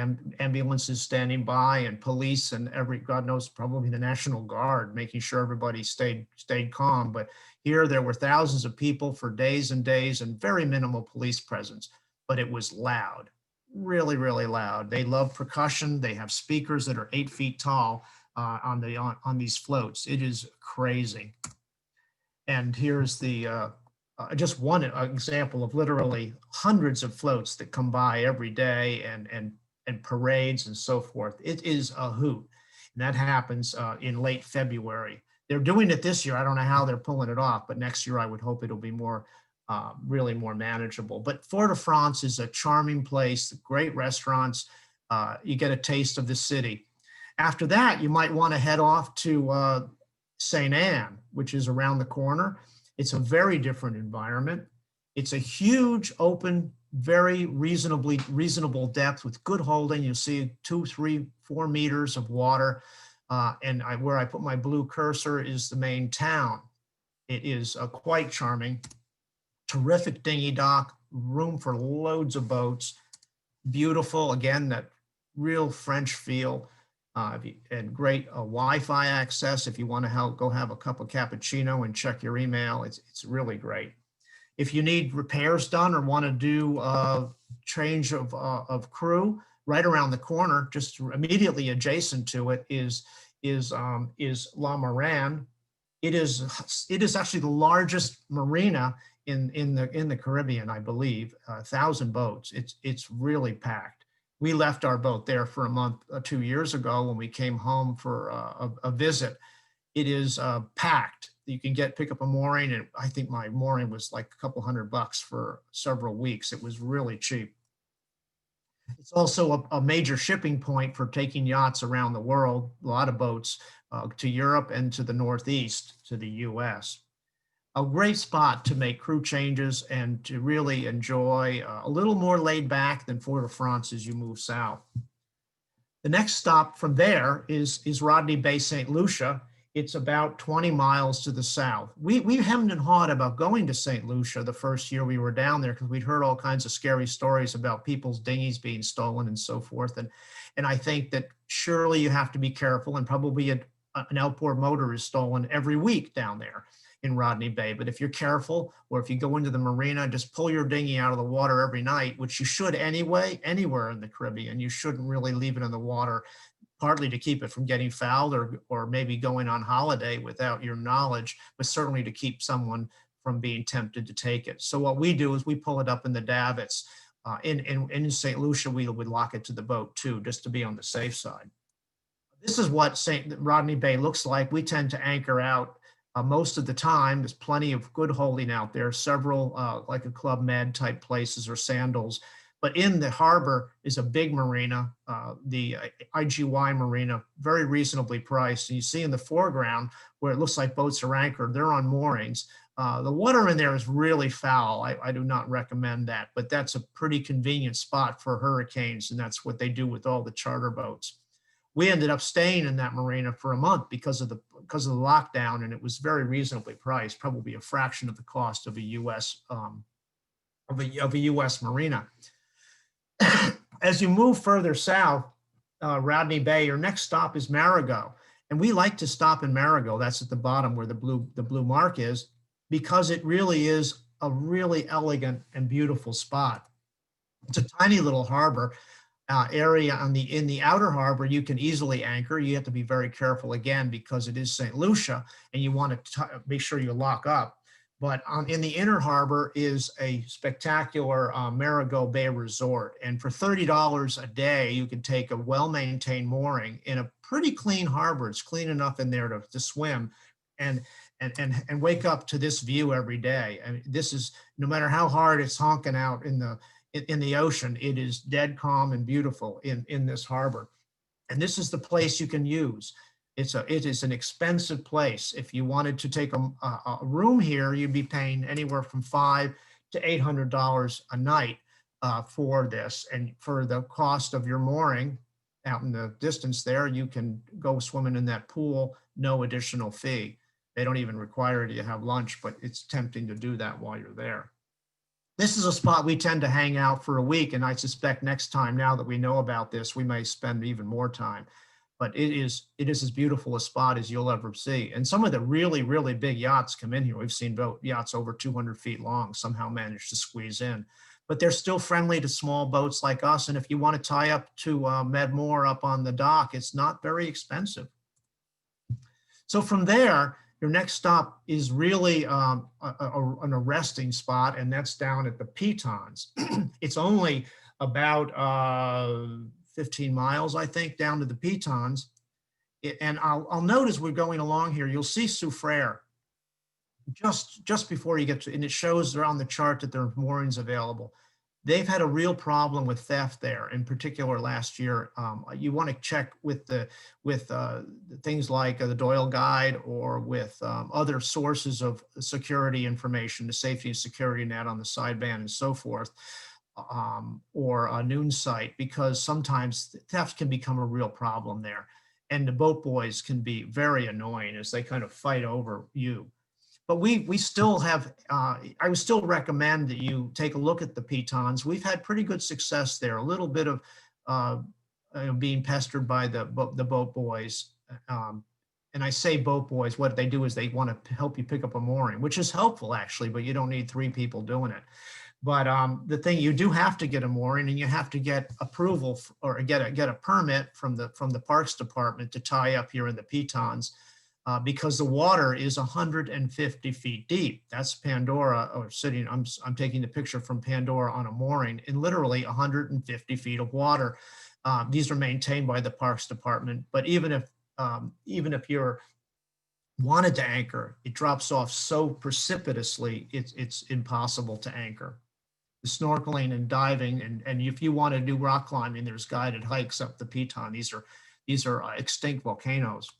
ambulances standing by and police and God knows, probably the National Guard, making sure everybody stayed calm. But here there were thousands of people for days and days and very minimal police presence, but it was loud, really, really loud. They love percussion. They have speakers that are 8 feet tall on these floats. It is crazy. And here's just one example of literally hundreds of floats that come by every day and parades and so forth. It is a hoot. And that happens in late February. They're doing it this year. I don't know how they're pulling it off, but next year I would hope it'll be more really more manageable. But Fort-de-France is a charming place, great restaurants. You get a taste of the city. After that, you might want to head off to St. Anne, which is around the corner. It's a very different environment. It's a huge, open, very reasonable depth with good holding. You'll see 2, 3, 4 meters of water. Where I put my blue cursor is the main town. It is quite charming. Terrific dinghy dock, room for loads of boats. Beautiful, again, that real French feel. And great Wi-Fi access if you want to go have a cup of cappuccino and check your email. It's really great. If you need repairs done or want to do change of crew, right around the corner, just immediately adjacent to it is La Marine. It is actually the largest marina in the Caribbean, I believe. 1,000 boats. It's really packed. We left our boat there for a month 2 years ago when we came home for a visit. It is packed. You can pick up a mooring, and I think my mooring was like a couple $100 for several weeks. It was really cheap. It's also a major shipping point for taking yachts around the world, a lot of boats to Europe and to the Northeast, to the US. A great spot to make crew changes and to really enjoy a little more laid back than Fort-de-France as you move south. The next stop from there is Rodney Bay, St. Lucia. It's about 20 miles to the south. We hemmed and hawed about going to St. Lucia the first year we were down there because we'd heard all kinds of scary stories about people's dinghies being stolen and so forth. And I think that surely you have to be careful, and probably an outboard motor is stolen every week down there in Rodney Bay. But if you're careful, or if you go into the marina, just pull your dinghy out of the water every night, which you should anyway, anywhere in the Caribbean. You shouldn't really leave it in the water, partly to keep it from getting fouled or maybe going on holiday without your knowledge, but certainly to keep someone from being tempted to take it. So what we do is we pull it up in the davits. In St. Lucia, we would lock it to the boat too, just to be on the safe side. This is what St. Rodney Bay looks like. We tend to anchor out most of the time. There's plenty of good holding out there, several like a Club Med type places or Sandals. But in the harbor is a big marina, the IGY marina, very reasonably priced. And you see in the foreground where it looks like boats are anchored, they're on moorings. The water in there is really foul. I do not recommend that, but that's a pretty convenient spot for hurricanes, and that's what they do with all the charter boats. We ended up staying in that marina for a month because of the lockdown, and it was very reasonably priced, probably a fraction of the cost of a U.S. Marina. As you move further south, Rodney Bay, your next stop is Marigot, and we like to stop in Marigot. That's at the bottom where the blue mark is, because it really is a really elegant and beautiful spot. It's a tiny little harbor. Area in the outer harbor, you can easily anchor. You have to be very careful again because it is St. Lucia, and you want to make sure you lock up. But in the inner harbor is a spectacular Marigot Bay resort, and for $30 a day, you can take a well-maintained mooring in a pretty clean harbor. It's clean enough in there to swim, and wake up to this view every day. And this is, no matter how hard it's honking out in the ocean, it is dead calm and beautiful in this harbor. And this is the place you can use. It is an expensive place. If you wanted to take a room here, you'd be paying anywhere from $500 to $800 a night for this. And for the cost of your mooring out in the distance there, you can go swimming in that pool, no additional fee. They don't even require you to have lunch, but it's tempting to do that while you're there. This is a spot we tend to hang out for a week, and I suspect next time, now that we know about this, we may spend even more time. But it is as beautiful a spot as you'll ever see. And some of the really, really big yachts come in here. We've seen yachts over 200 feet long somehow manage to squeeze in. But they're still friendly to small boats like us. And if you want to tie up to Medmore up on the dock, it's not very expensive. So from there, your next stop is really an arresting spot, and that's down at the Pitons. It's only about 15 miles, I think, down to the Pitons. And I'll note as we're going along here, you'll see Soufriere. just before you get to, and it shows there on the chart that there are moorings available. They've had a real problem with theft there, in particular last year. You want to check with things like the Doyle Guide or with other sources of security information, the safety and security net on the sideband and so forth, or a noon site, because sometimes theft can become a real problem there. And the boat boys can be very annoying as they kind of fight over you. But we still have, I would still recommend that you take a look at the pitons. We've had pretty good success there, a little bit of being pestered by the boat boys. And I say boat boys, what they do is they want to help you pick up a mooring, which is helpful actually, but you don't need 3 people doing it. But the thing, you do have to get a mooring, and you have to get approval or get a permit from the Parks Department to tie up here in the pitons. Because the water is 150 feet deep. That's Pandora, or sitting, I'm taking the picture from Pandora on a mooring, in literally 150 feet of water. These are maintained by the Parks Department, but even if you're wanted to anchor, it drops off so precipitously, it's impossible to anchor. The snorkeling and diving, and if you want to do rock climbing, there's guided hikes up the Piton. These are extinct volcanoes.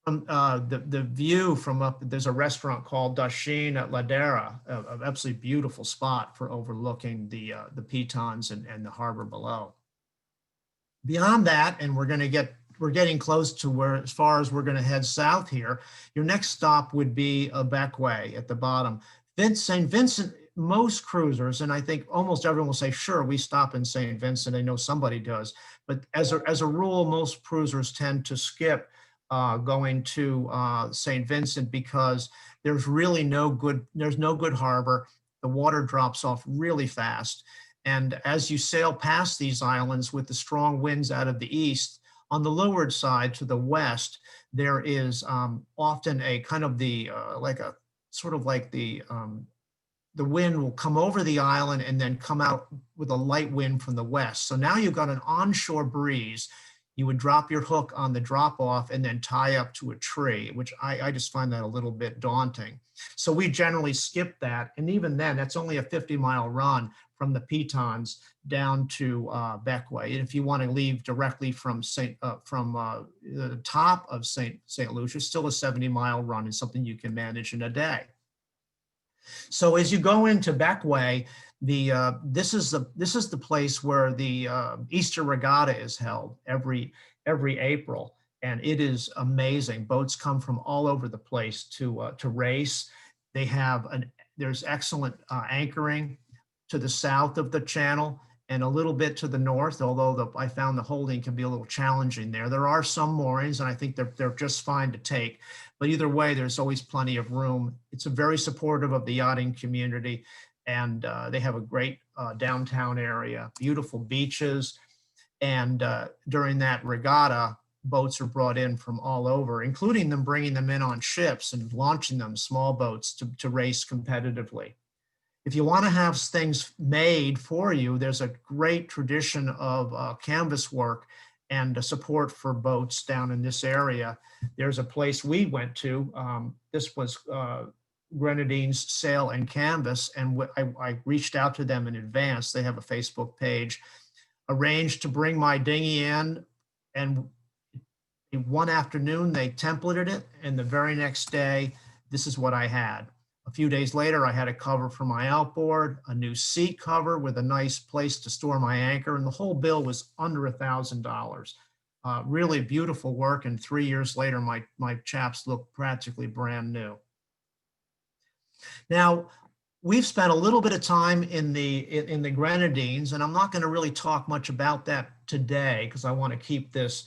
The view from up, there's a restaurant called Dachine at Ladera, an absolutely beautiful spot for overlooking the pitons and the harbor below. Beyond that, and we're getting close to where, as far as we're going to head south here, your next stop would be Beckway at the bottom. St. Vincent, most cruisers, and I think almost everyone will say, sure, we stop in St. Vincent. I know somebody does, but as a rule, most cruisers tend to skip going to St. Vincent, because there's really no good harbor. The water drops off really fast. And as you sail past these islands with the strong winds out of the east, on the leeward side to the west, there is often a kind of the wind will come over the island and then come out with a light wind from the west. So now you've got an onshore breeze. You would drop your hook on the drop off and then tie up to a tree, which I just find that a little bit daunting. So we generally skip that. And even then, that's only a 50-mile run from the pitons down to Beckway. And if you want to leave directly from the top of St. Lucia, still a 70-mile run is something you can manage in a day. So as you go into Beckway, this is the place where the Easter Regatta is held every April, and it is amazing. Boats come from all over the place to race. There's excellent anchoring to the south of the channel and a little bit to the north, although I found the holding can be a little challenging there. There are some moorings, and I think they're just fine to take. But either way, there's always plenty of room. It's very supportive of the yachting community, and they have a great downtown area, beautiful beaches. And during that regatta, boats are brought in from all over, including them bringing them in on ships and launching them, small boats, to race competitively. If you want to have things made for you, there's a great tradition of canvas work and support for boats down in this area. There's a place we went to. This was Grenadines Sail and Canvas, and I reached out to them in advance. They have a Facebook page. Arranged to bring my dinghy in, and one afternoon they templated it, and the very next day, this is what I had. A few days later, I had a cover for my outboard, a new seat cover with a nice place to store my anchor, and the whole bill was under $1,000. Really beautiful work, and 3 years later, my chaps look practically brand new. Now, we've spent a little bit of time in the Grenadines, and I'm not going to really talk much about that today because I want to keep this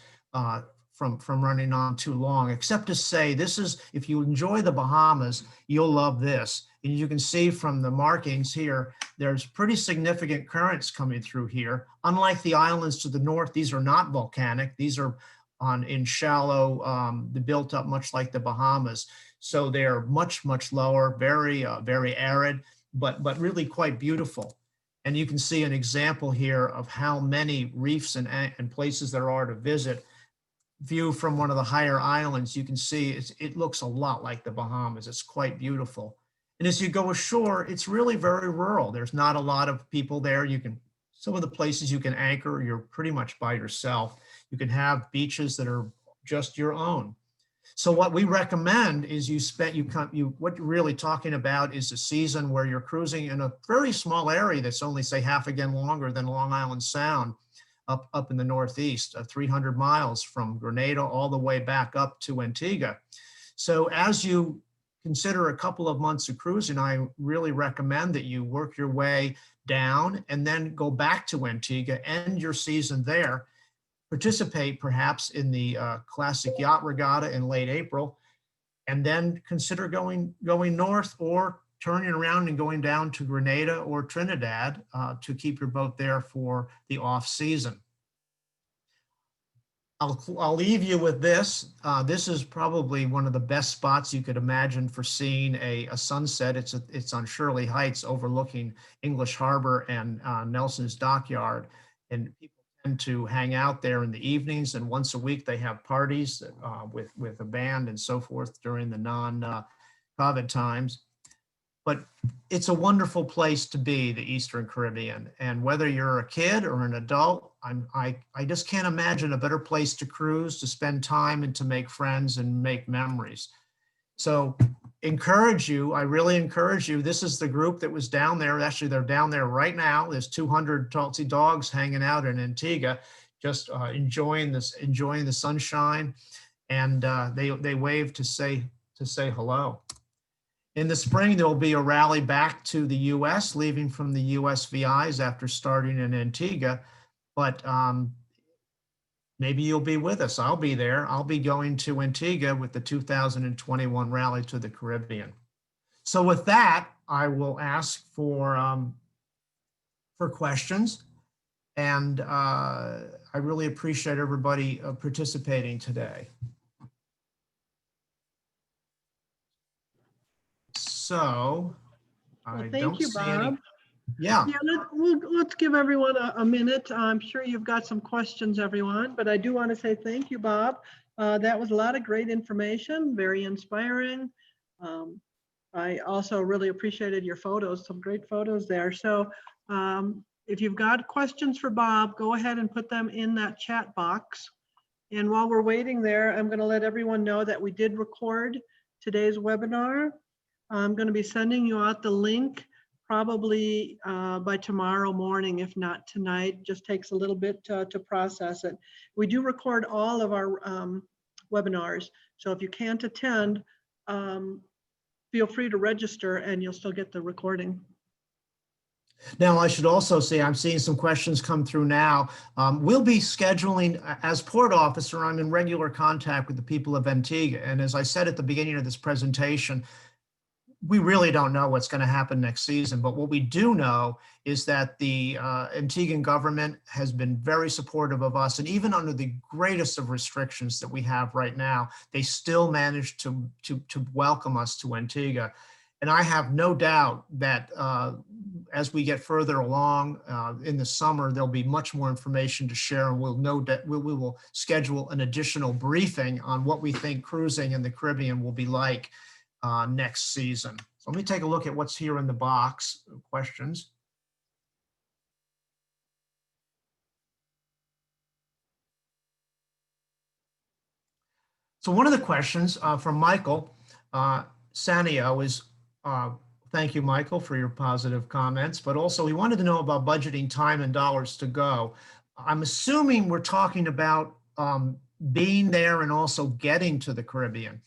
from running on too long, except to say this is, if you enjoy the Bahamas, you'll love this. And you can see from the markings here, there's pretty significant currents coming through here. Unlike the islands to the north, these are not volcanic. These are in shallow, built up much like the Bahamas. So they're much, much lower, very, very arid, but really quite beautiful. And you can see an example here of how many reefs and places there are to visit. view from one of the higher islands, you can see it looks a lot like the Bahamas. It's quite beautiful. And as you go ashore, it's really very rural. There's not a lot of people there. Some of the places you can anchor, you're pretty much by yourself. You can have beaches that are just your own. So what we recommend is what you're really talking about is a season where you're cruising in a very small area that's only, say, half again longer than Long Island Sound up in the Northeast, 300 miles from Grenada all the way back up to Antigua. So as you consider a couple of months of cruising, I really recommend that you work your way down and then go back to Antigua, end your season there, participate perhaps in the classic yacht regatta in late April, and then consider going north or turning around and going down to Grenada or Trinidad to keep your boat there for the off season. I'll leave you with this. This is probably one of the best spots you could imagine for seeing a sunset. It's on Shirley Heights overlooking English Harbor and Nelson's Dockyard. And people tend to hang out there in the evenings, and once a week they have parties with a band and so forth during the non-COVID times. But it's a wonderful place to be, the Eastern Caribbean. And whether you're a kid or an adult, I just can't imagine a better place to cruise, to spend time and to make friends and make memories. So I really encourage you. This is the group that was down there. Actually, they're down there right now. There's 200 Tulsi dogs hanging out in Antigua, just enjoying the sunshine. And they wave to say hello. In the spring, there will be a rally back to the U.S., leaving from the U.S. VIs after starting in Antigua. But maybe you'll be with us. I'll be there. I'll be going to Antigua with the 2021 Rally to the Caribbean. So with that, I will ask for questions. And I really appreciate everybody participating today. So Well, thank you, Bob. Yeah. Let's give everyone a minute. I'm sure you've got some questions, everyone, but I do want to say thank you, Bob. That was a lot of great information, very inspiring. I also really appreciated your photos, some great photos there. So if you've got questions for Bob, go ahead and put them in that chat box. And while we're waiting there, I'm going to let everyone know that we did record today's webinar. I'm going to be sending you out the link probably by tomorrow morning, if not tonight. Just takes a little bit to process it. We do record all of our webinars. So if you can't attend, feel free to register and you'll still get the recording. Now, I should also say, I'm seeing some questions come through now. We'll be scheduling, as port officer, I'm in regular contact with the people of Antigua. And as I said at the beginning of this presentation, we really don't know what's going to happen next season, but what we do know is that the Antiguan government has been very supportive of us, and even under the greatest of restrictions that we have right now, they still managed to welcome us to Antigua. And I have no doubt that as we get further along in the summer, there'll be much more information to share, and we'll know that we will schedule an additional briefing on what we think cruising in the Caribbean will be like next season. So let me take a look at what's here in the box, questions. So one of the questions from Michael Sanio is, thank you, Michael, for your positive comments, but also he wanted to know about budgeting time and dollars to go. I'm assuming we're talking about being there and also getting to the Caribbean.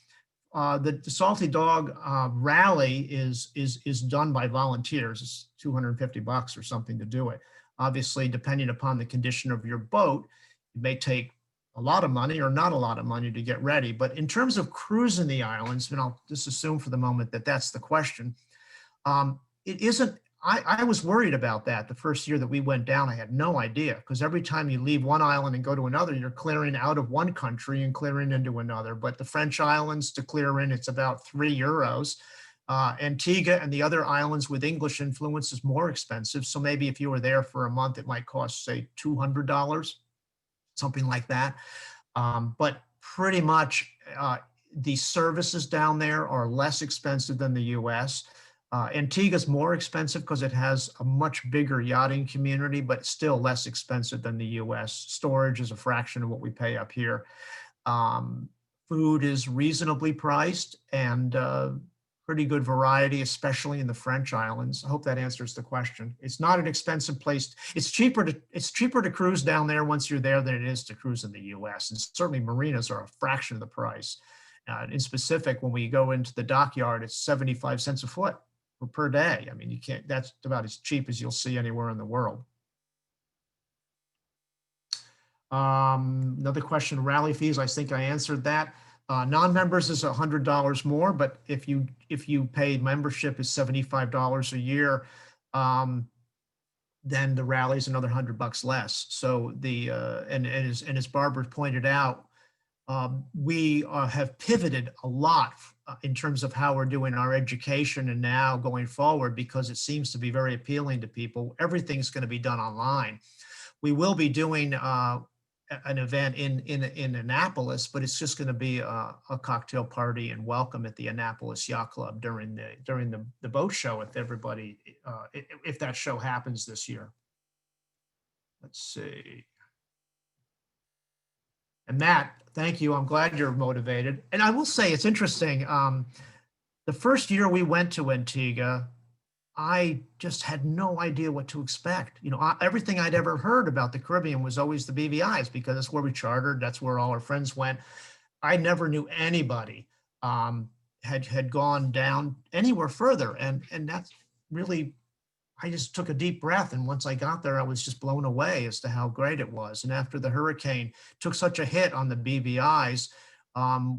The Salty Dog rally is done by volunteers. It's $250 or something to do it. Obviously, depending upon the condition of your boat, it may take a lot of money or not a lot of money to get ready. But in terms of cruising the islands, and I'll just assume for the moment that that's the question, it isn't. I was worried about that the first year that we went down. I had no idea, because every time you leave one island and go to another, you're clearing out of one country and clearing into another. But the French islands to clear in, it's about €3. Antigua and the other islands with English influence is more expensive. So maybe if you were there for a month, it might cost, say, $200, something like that. But pretty much the services down there are less expensive than the US. Antigua is more expensive because it has a much bigger yachting community, but still less expensive than the US. Storage is a fraction of what we pay up here. Food is reasonably priced and pretty good variety, especially in the French islands. I hope that answers the question. It's not an expensive place. It's cheaper to cruise down there once you're there than it is to cruise in the US. And certainly marinas are a fraction of the price. In specific, when we go into the dockyard, it's 75 cents a foot per day. I mean, you can't, that's about as cheap as you'll see anywhere in the world. Another question, rally fees. I think I answered that. Non-members is $100 more, but if you pay membership is $75 a year, then the rally is another $100 less. So the and as Barbara pointed out, we have pivoted a lot in terms of how we're doing our education and now going forward, because it seems to be very appealing to people. Everything's going to be done online. We will be doing an event in Annapolis, but it's just going to be a cocktail party and welcome at the Annapolis Yacht Club during the boat show, if everybody if that show happens this year. Let's see. And Matt, thank you. I'm glad you're motivated. And I will say it's interesting. The first year we went to Antigua, I just had no idea what to expect. You know, everything I'd ever heard about the Caribbean was always the BVIs, because that's where we chartered. That's where all our friends went. I never knew anybody had gone down anywhere further. And that's really, I just took a deep breath. And once I got there, I was just blown away as to how great it was. And after the hurricane took such a hit on the BVIs,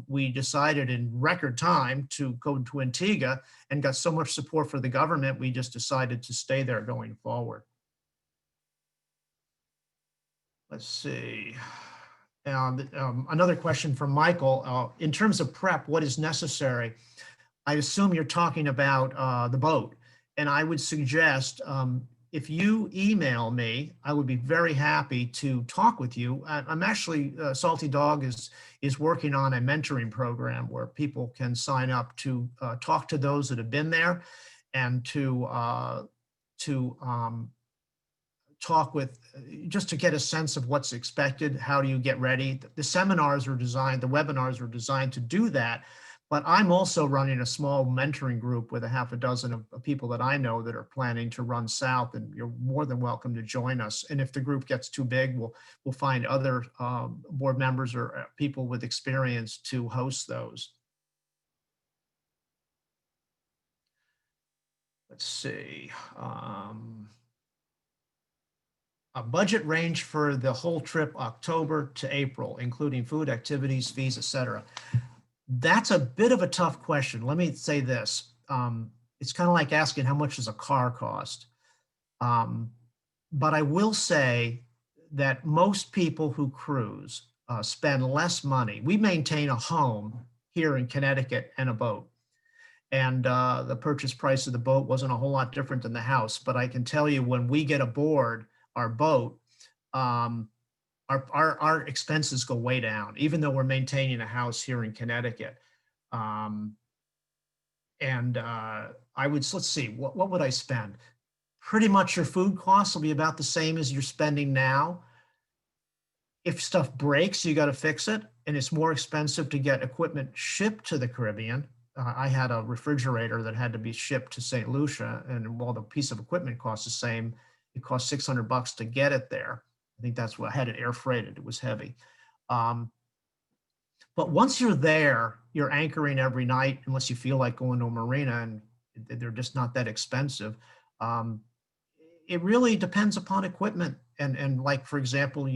we decided in record time to go to Antigua, and got so much support for the government, we just decided to stay there going forward. Let's see. Another question from Michael. In terms of prep, what is necessary? I assume you're talking about the boat. And I would suggest if you email me, I would be very happy to talk with you. I'm actually, Salty Dog is working on a mentoring program where people can sign up to talk to those that have been there, and to talk with, just to get a sense of what's expected. How do you get ready? The seminars are designed, the webinars are designed to do that. But I'm also running a small mentoring group with a half a dozen of people that I know that are planning to run south, and you're more than welcome to join us. And if the group gets too big, we'll find other board members or people with experience to host those. Let's see. A budget range for the whole trip, October to April, including food, activities, fees, etc. That's a bit of a tough question. Let me say this. It's kind of like asking how much does a car cost? But I will say that most people who cruise spend less money. We maintain a home here in Connecticut and a boat. And the purchase price of the boat wasn't a whole lot different than the house. But I can tell you, when we get aboard our boat, our expenses go way down, even though we're maintaining a house here in Connecticut. I would, let's see, what would I spend? Pretty much your food costs will be about the same as you're spending now. If stuff breaks, you got to fix it. And it's more expensive to get equipment shipped to the Caribbean. I had a refrigerator that had to be shipped to St. Lucia, and while the piece of equipment costs the same, it cost $600 to get it there. I think that's what I had it air freighted. It was heavy. But once you're there, you're anchoring every night, unless you feel like going to a marina, and they're just not that expensive. It really depends upon equipment. And like, for example, if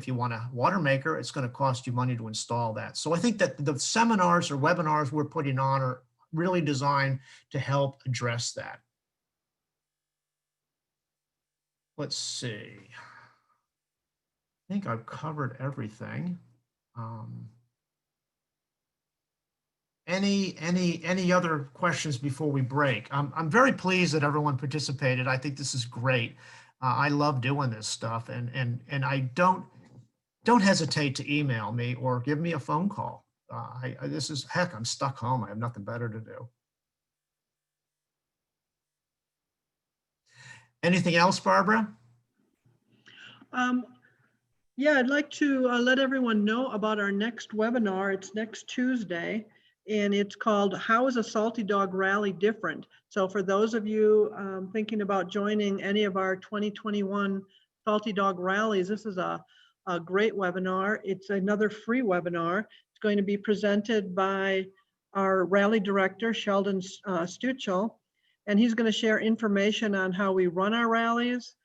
you want a water maker, it's going to cost you money to install that. So I think that the seminars or webinars we're putting on are really designed to help address that. Let's see. I think I've covered everything. Any other questions before we break? I'm very pleased that everyone participated. I think this is great. I love doing this stuff, and I don't don't hesitate to email me or give me a phone call. This is, heck, I'm stuck home. I have nothing better to do. Anything else, Barbara? Yeah, I'd like to let everyone know about our next webinar. It's next Tuesday, and it's called How is a Salty Dog Rally Different? So for those of you thinking about joining any of our 2021 Salty Dog rallies, this is a great webinar. It's another free webinar. It's going to be presented by our rally director, Sheldon Stuchel, and he's going to share information on how we run our rallies,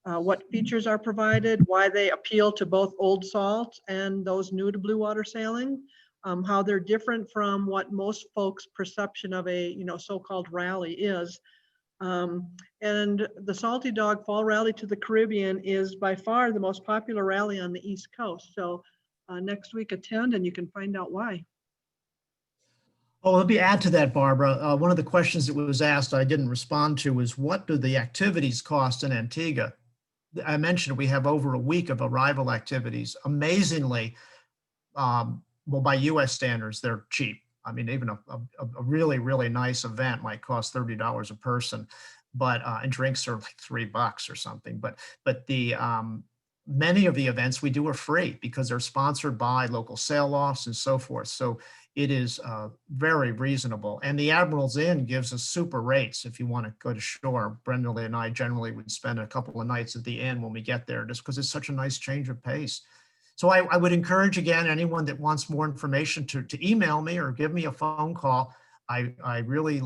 what features are provided, why they appeal to both old salt and those new to blue water sailing, how they're different from what most folks' perception of a so-called rally is. And the Salty Dog Fall Rally to the Caribbean is by far the most popular rally on the East Coast. So next week attend and you can find out why. Oh, let me add to that, Barbara. One of the questions that was asked I didn't respond to was, what do the activities cost in Antigua? I mentioned we have over a week of arrival activities. Amazingly, well, by US standards, they're cheap. I mean, even a really, really nice event might cost $30 a person, but and drinks are like $3 or something. But the many of the events we do are free because they're sponsored by local sail offs and so forth. So it is very reasonable. And the Admiral's Inn gives us super rates if you want to go to shore. Brenda and I generally would spend a couple of nights at the inn when we get there, just because it's such a nice change of pace. So I would encourage, again, anyone that wants more information to email me or give me a phone call. I really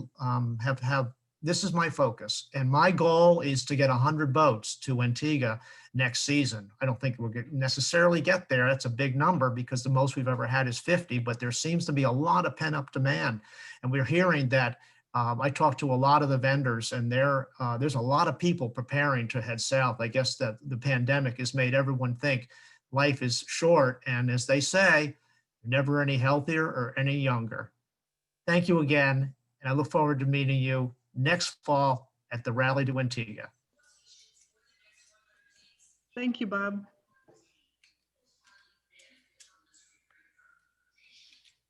have, this is my focus. And my goal is to get 100 boats to Antigua next season. I don't think we'll necessarily get there. That's a big number because the most we've ever had is 50, but there seems to be a lot of pent-up demand. And we're hearing that, I talked to a lot of the vendors, and there's a lot of people preparing to head south. I guess that the pandemic has made everyone think life is short, and as they say, never any healthier or any younger. Thank you again, and I look forward to meeting you next fall at the Rally to Antigua. Thank you, Bob.